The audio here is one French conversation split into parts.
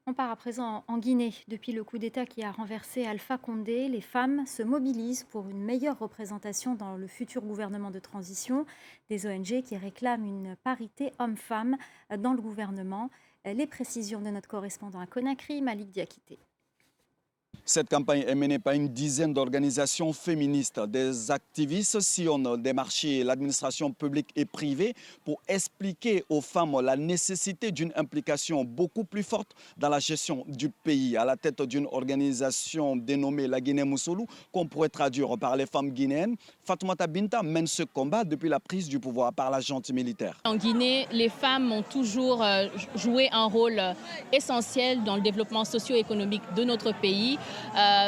On part à présent en Guinée. Depuis le coup d'État qui a renversé Alpha Condé, les femmes se mobilisent pour une meilleure représentation dans le futur gouvernement de transition. Des ONG qui réclament une parité homme-femme dans le gouvernement. Les précisions de notre correspondant à Conakry, Malik Diakité. Cette campagne est menée par une dizaine d'organisations féministes. Des activistes sillonnent des marchés, l'administration publique et privée pour expliquer aux femmes la nécessité d'une implication beaucoup plus forte dans la gestion du pays. À la tête d'une organisation dénommée la Guinée Moussoulou, qu'on pourrait traduire par les femmes guinéennes, Fatoumata Binta mène ce combat depuis la prise du pouvoir par la junte militaire. En Guinée, les femmes ont toujours joué un rôle essentiel dans le développement socio-économique de notre pays,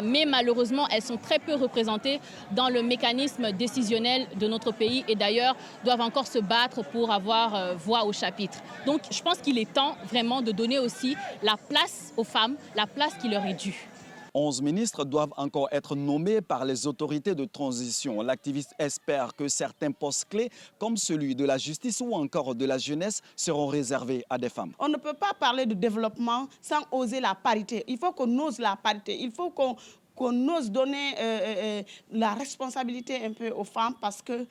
mais malheureusement, elles sont très peu représentées dans le mécanisme décisionnel de notre pays et d'ailleurs doivent encore se battre pour avoir voix au chapitre. Donc je pense qu'il est temps vraiment de donner aussi la place aux femmes, la place qui leur est due. 11 ministres doivent encore être nommés par les autorités de transition. L'activiste espère que certains postes clés, comme celui de la justice ou encore de la jeunesse, seront réservés à des femmes. On ne peut pas parler de développement sans oser la parité. Il faut qu'on ose la parité. Il faut qu'on ose donner la responsabilité un peu aux femmes parce que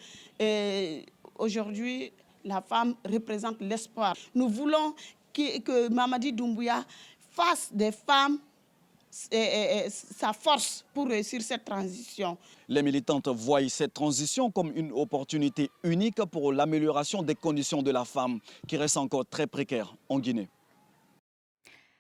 aujourd'hui, la femme représente l'espoir. Nous voulons que Mamadi Doumbouya fasse des femmes sa force pour réussir cette transition. Les militantes voient cette transition comme une opportunité unique pour l'amélioration des conditions de la femme qui reste encore très précaire en Guinée.